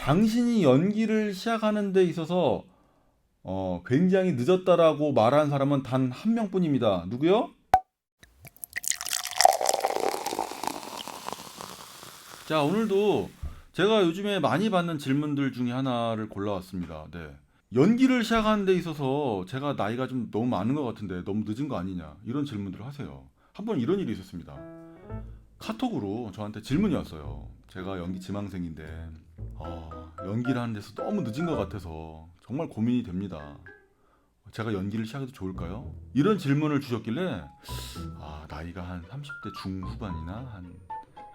당신이 연기를 시작하는 데 있어서 굉장히 늦었다라고 말한 사람은 단 한 명뿐입니다. 누구요? 자, 오늘도 제가 요즘에 많이 받는 질문들 중에 하나를 골라왔습니다. 네. 연기를 시작하는 데 있어서 제가 나이가 좀 너무 많은 것 같은데 너무 늦은 거 아니냐 이런 질문들을 하세요. 한번 이런 일이 있었습니다. 카톡으로 저한테 질문이 왔어요. 제가 연기 지망생인데 연기를 하는 데서 너무 늦은 것 같아서 정말 고민이 됩니다. 제가 연기를 시작해도 좋을까요? 이런 질문을 주셨길래 나이가 한 30대 중후반이나 한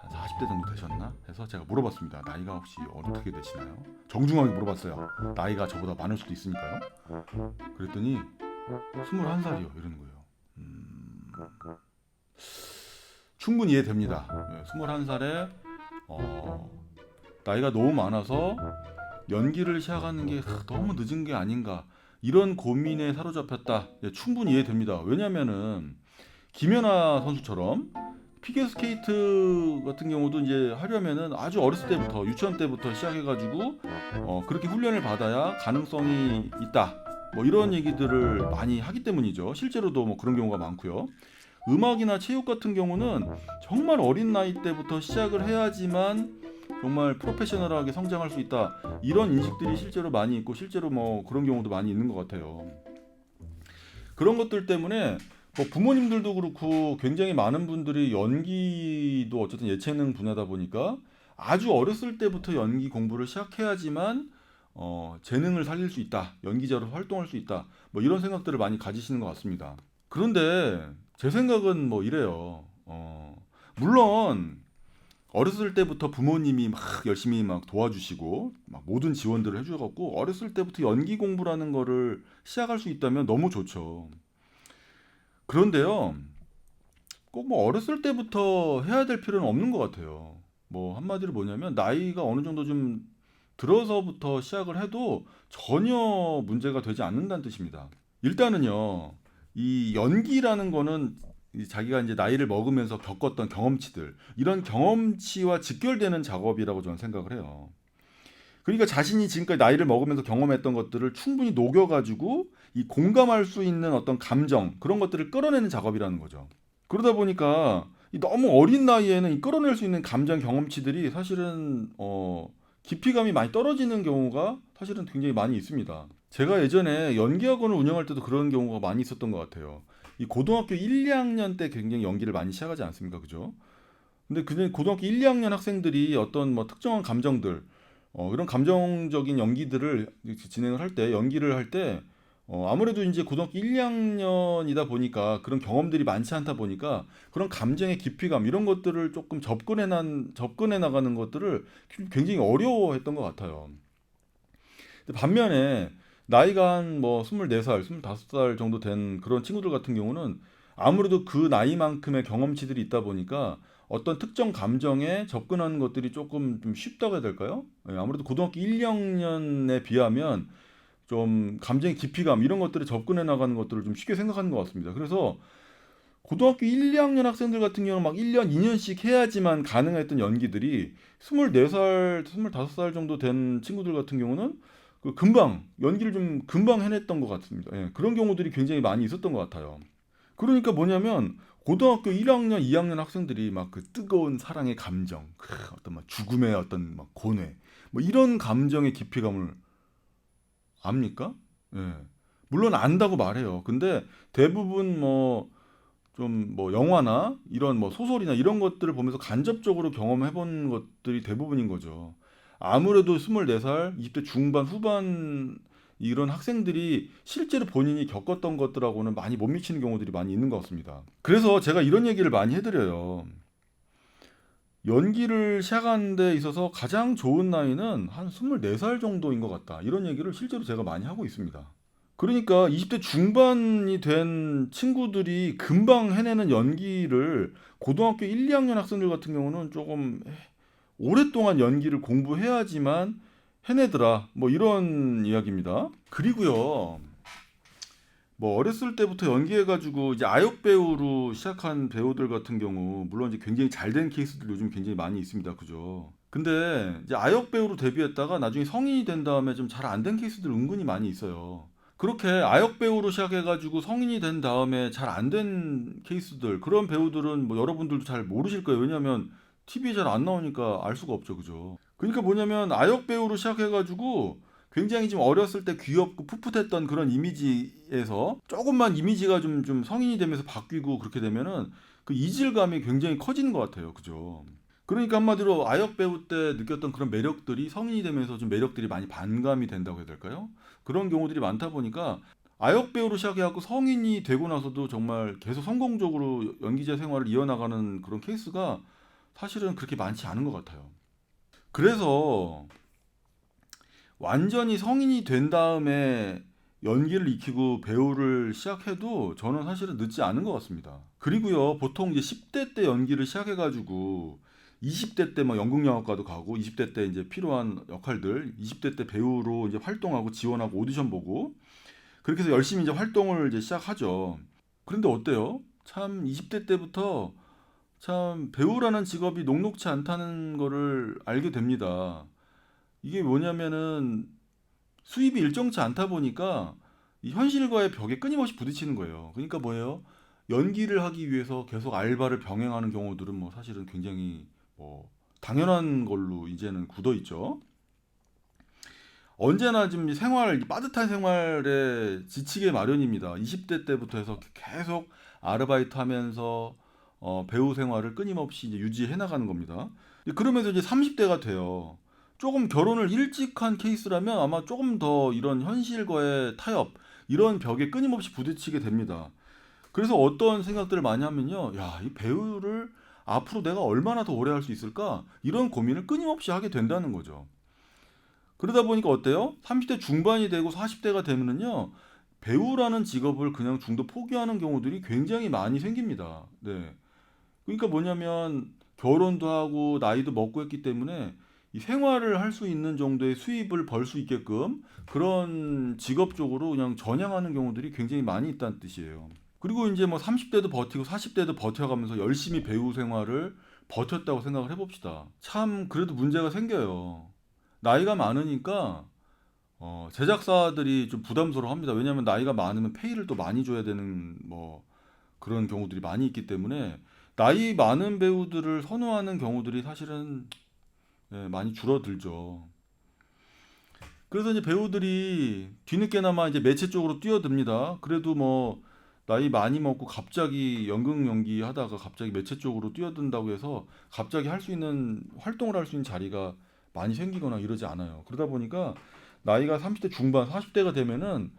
40대 정도 되셨나 해서 제가 물어봤습니다. 나이가 혹시 어떻게 되시나요? 정중하게 물어봤어요. 나이가 저보다 많을 수도 있으니까요. 그랬더니 21살이요 이러는 거예요. 충분히 이해됩니다. 21살에 나이가 너무 많아서 연기를 시작하는 게 너무 늦은 게 아닌가 이런 고민에 사로잡혔다. 충분히 이해됩니다. 왜냐면은 김연아 선수처럼 피겨스케이트 같은 경우도 이제 하려면은 아주 어렸을 때부터 유치원 때부터 시작해가지고 그렇게 훈련을 받아야 가능성이 있다. 뭐 이런 얘기들을 많이 하기 때문이죠. 실제로도 뭐 그런 경우가 많고요. 음악이나 체육 같은 경우는 정말 어린 나이 때부터 시작을 해야지만 정말 프로페셔널하게 성장할 수 있다. 이런 인식들이 실제로 많이 있고 실제로 뭐 그런 경우도 많이 있는 것 같아요. 그런 것들 때문에 뭐 부모님들도 그렇고 굉장히 많은 분들이 연기도 어쨌든 예체능 분야다 보니까 아주 어렸을 때부터 연기 공부를 시작해야지만 재능을 살릴 수 있다. 연기자로 활동할 수 있다. 뭐 이런 생각들을 많이 가지시는 것 같습니다. 그런데 제 생각은 뭐 이래요. 물론 어렸을 때부터 부모님이 막 열심히 막 도와주시고 막 모든 지원들을 해주셔갖고 어렸을 때부터 연기 공부라는 거를 시작할 수 있다면 너무 좋죠. 그런데요, 꼭 뭐 어렸을 때부터 해야 될 필요는 없는 것 같아요. 뭐 한마디로 뭐냐면 나이가 어느 정도 좀 들어서부터 시작을 해도 전혀 문제가 되지 않는다는 뜻입니다. 일단은요, 이 연기라는 거는 자기가 이제 나이를 먹으면서 겪었던 경험치들, 이런 경험치와 직결되는 작업이라고 저는 생각을 해요. 그러니까 자신이 지금까지 나이를 먹으면서 경험했던 것들을 충분히 녹여가지고 이 공감할 수 있는 어떤 감정, 그런 것들을 끌어내는 작업이라는 거죠. 그러다 보니까 이 너무 어린 나이에는 이 끌어낼 수 있는 감정 경험치들이 사실은 깊이감이 많이 떨어지는 경우가 사실은 굉장히 많이 있습니다. 제가 예전에 연기학원을 운영할 때도 그런 경우가 많이 있었던 것 같아요. 이 고등학교 1, 2학년 때 굉장히 연기를 많이 시작하지 않습니까? 그죠? 근데 그냥 고등학교 1, 2학년 학생들이 어떤 뭐 특정한 감정들, 이런 감정적인 연기들을 진행을 할 때, 연기를 할 때, 아무래도 이제 고등학교 1, 2학년이다 보니까 그런 경험들이 많지 않다 보니까 그런 감정의 깊이감 이런 것들을 조금 접근해 나가는 것들을 굉장히 어려워했던 것 같아요. 근데 반면에 나이가 한 뭐 24살, 25살 정도 된 그런 친구들 같은 경우는 아무래도 그 나이만큼의 경험치들이 있다 보니까 어떤 특정 감정에 접근하는 것들이 조금 좀 쉽다고 해야 될까요? 예, 아무래도 고등학교 1, 2학년에 비하면 좀 감정의 깊이감 이런 것들을 접근해 나가는 것들을 좀 쉽게 생각하는 것 같습니다. 그래서 고등학교 1, 2학년 학생들 같은 경우는 막 1년, 2년씩 해야지만 가능했던 연기들이 24살, 25살 정도 된 친구들 같은 경우는 그 금방 연기를 좀 금방 해냈던 것 같습니다. 예, 그런 경우들이 굉장히 많이 있었던 것 같아요. 그러니까 뭐냐면 고등학교 1학년, 2학년 학생들이 막 그 뜨거운 사랑의 감정, 어떤 막 죽음의 어떤 막 고뇌, 뭐 이런 감정의 깊이감을 압니까? 예. 물론 안다고 말해요. 근데 대부분 뭐 좀 뭐 영화나 이런 뭐 소설이나 이런 것들을 보면서 간접적으로 경험해 본 것들이 대부분인 거죠. 아무래도 24살, 20대 중반, 후반 이런 학생들이 실제로 본인이 겪었던 것들하고는 많이 못 미치는 경우들이 많이 있는 것 같습니다. 그래서 제가 이런 얘기를 많이 해드려요. 연기를 시작하는 데 있어서 가장 좋은 나이는 한 24살 정도인 것 같다. 이런 얘기를 실제로 제가 많이 하고 있습니다. 그러니까 20대 중반이 된 친구들이 금방 해내는 연기를 고등학교 1, 2학년 학생들 같은 경우는 조금 오랫동안 연기를 공부해야지만 해내더라. 뭐 이런 이야기입니다. 그리고요. 뭐 어렸을 때부터 연기해가지고 이제 아역 배우로 시작한 배우들 같은 경우 물론 이제 굉장히 잘 된 케이스들 요즘 굉장히 많이 있습니다. 그죠? 근데 이제 아역 배우로 데뷔했다가 나중에 성인이 된 다음에 좀 잘 안 된 케이스들 은근히 많이 있어요. 그렇게 아역 배우로 시작해가지고 성인이 된 다음에 잘 안 된 케이스들, 그런 배우들은 뭐 여러분들도 잘 모르실 거예요. 왜냐면 TV에 잘 안 나오니까 알 수가 없죠. 그죠? 그러니까 뭐냐면 아역 배우로 시작해가지고 굉장히 좀 어렸을 때 귀엽고 풋풋했던 그런 이미지에서 조금만 이미지가 좀 성인이 되면서 바뀌고 그렇게 되면은 그 이질감이 굉장히 커지는 것 같아요. 그죠? 그러니까 한마디로 아역 배우 때 느꼈던 그런 매력들이 성인이 되면서 좀 매력들이 많이 반감이 된다고 해야 될까요? 그런 경우들이 많다 보니까 아역 배우로 시작해갖고 성인이 되고 나서도 정말 계속 성공적으로 연기자 생활을 이어나가는 그런 케이스가 사실은 그렇게 많지 않은 것 같아요. 그래서 완전히 성인이 된 다음에 연기를 익히고 배우를 시작해도 저는 사실은 늦지 않은 것 같습니다. 그리고요, 보통 이제 10대 때 연기를 시작해가지고 20대 때 막 연극영화과도 가고 20대 때 이제 필요한 역할들 20대 때 배우로 이제 활동하고 지원하고 오디션 보고 그렇게 해서 열심히 이제 활동을 이제 시작하죠. 그런데 어때요? 참 20대 때부터 참 배우라는 직업이 녹록치 않다는 거를 알게 됩니다. 이게 뭐냐면은 수입이 일정치 않다 보니까 이 현실과의 벽에 끊임없이 부딪히는 거예요. 그러니까 뭐예요? 연기를 하기 위해서 계속 알바를 병행하는 경우들은 뭐 사실은 굉장히 뭐 당연한 걸로 이제는 굳어 있죠. 언제나 좀 생활, 빠듯한 생활에 지치게 마련입니다. 20대 때부터 해서 계속 아르바이트 하면서 배우 생활을 끊임없이 이제 유지해 나가는 겁니다. 그러면서 이제 30대가 돼요. 조금 결혼을 일찍 한 케이스라면 아마 조금 더 이런 현실과의 타협, 이런 벽에 끊임없이 부딪히게 됩니다. 그래서 어떤 생각들을 많이 하면요. 야, 이 배우를 앞으로 내가 얼마나 더 오래 할 수 있을까? 이런 고민을 끊임없이 하게 된다는 거죠. 그러다 보니까 어때요? 30대 중반이 되고 40대가 되면은요. 배우라는 직업을 그냥 중도 포기하는 경우들이 굉장히 많이 생깁니다. 네. 그러니까 뭐냐면 결혼도 하고 나이도 먹고 했기 때문에 이 생활을 할 수 있는 정도의 수입을 벌 수 있게끔 그런 직업 쪽으로 그냥 전향하는 경우들이 굉장히 많이 있다는 뜻이에요. 그리고 이제 뭐 30대도 버티고 40대도 버텨가면서 열심히 배우 생활을 버텼다고 생각을 해봅시다. 참 그래도 문제가 생겨요. 나이가 많으니까 제작사들이 좀 부담스러워합니다. 왜냐하면 나이가 많으면 페이를 또 많이 줘야 되는 뭐 그런 경우들이 많이 있기 때문에 나이 많은 배우들을 선호하는 경우들이 사실은 많이 줄어들죠. 그래서 이제 배우들이 뒤늦게나마 이제 매체 쪽으로 뛰어듭니다. 그래도 뭐 나이 많이 먹고 갑자기 연극 연기 하다가 갑자기 매체 쪽으로 뛰어든다고 해서 갑자기 할 수 있는 활동을 할 수 있는 자리가 많이 생기거나 이러지 않아요. 그러다 보니까 나이가 30대 중반, 40대가 되면은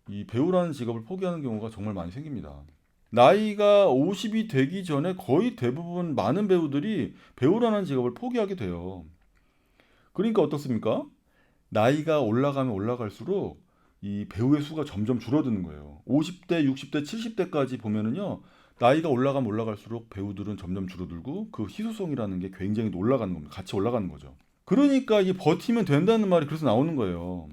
이 배우라는 직업을 포기하는 경우가 정말 많이 생깁니다. 나이가 50이 되기 전에 거의 대부분 많은 배우들이 배우라는 직업을 포기하게 돼요. 그러니까 어떻습니까? 나이가 올라가면 올라갈수록 이 배우의 수가 점점 줄어드는 거예요. 50대, 60대, 70대까지 보면은요. 나이가 올라가면 올라갈수록 배우들은 점점 줄어들고 그 희소성이라는 게 굉장히 올라가는 겁니다. 같이 올라가는 거죠. 그러니까 이 버티면 된다는 말이 그래서 나오는 거예요.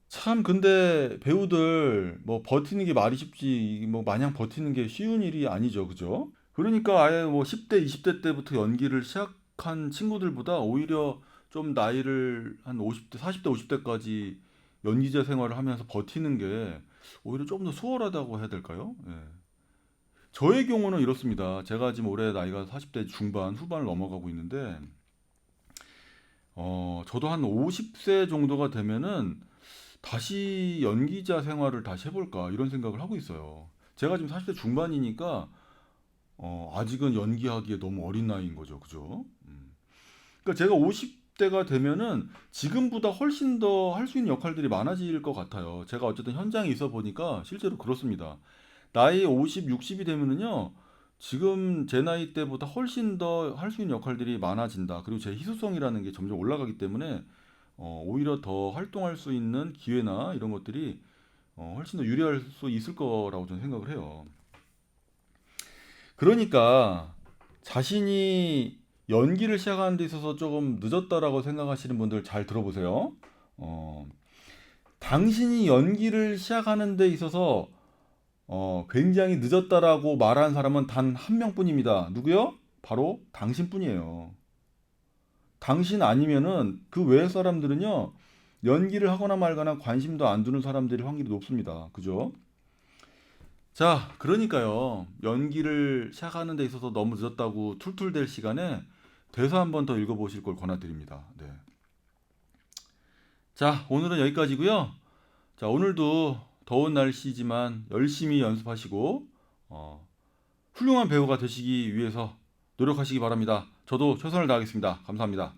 참 근데 배우들 뭐 버티는 게 말이 쉽지 뭐 마냥 버티는 게 쉬운 일이 아니죠. 그죠? 그러니까 아예 뭐 10대, 20대 때부터 연기를 시작한 친구들보다 오히려 좀 나이를 한 50대, 40대, 50대까지 연기자 생활을 하면서 버티는 게 오히려 조금 더 수월하다고 해야 될까요? 예. 저의 경우는 이렇습니다. 제가 지금 올해 나이가 40대 중반, 후반을 넘어가고 있는데, 저도 한 50세 정도가 되면은 다시 연기자 생활을 다시 해볼까 이런 생각을 하고 있어요. 제가 지금 40대 중반이니까 아직은 연기하기에 너무 어린 나이인 거죠. 그죠? 그러니까 제가 50대가 되면은 지금보다 훨씬 더 할 수 있는 역할들이 많아질 것 같아요. 제가 어쨌든 현장에 있어 보니까 실제로 그렇습니다. 나이 50, 60이 되면은요. 지금 제 나이 때보다 훨씬 더 할 수 있는 역할들이 많아진다. 그리고 제 희소성이라는 게 점점 올라가기 때문에 오히려 더 활동할 수 있는 기회나 이런 것들이 훨씬 더 유리할 수 있을 거라고 저는 생각을 해요. 그러니까 자신이 연기를 시작하는 데 있어서 조금 늦었다라고 생각하시는 분들 잘 들어보세요. 어, 당신이 연기를 시작하는 데 있어서 굉장히 늦었다라고 말하는 사람은 단 한 명뿐입니다. 누구요? 바로 당신뿐이에요. 당신 아니면은 그 외의 사람들은요, 연기를 하거나 말거나 관심도 안 두는 사람들이 확률이 높습니다. 그죠? 자, 그러니까요. 연기를 시작하는 데 있어서 너무 늦었다고 툴툴댈 시간에 대사 한 번 더 읽어보실 걸 권해드립니다. 네. 자, 오늘은 여기까지고요. 자, 오늘도 더운 날씨지만 열심히 연습하시고 훌륭한 배우가 되시기 위해서 노력하시기 바랍니다. 저도 최선을 다하겠습니다. 감사합니다.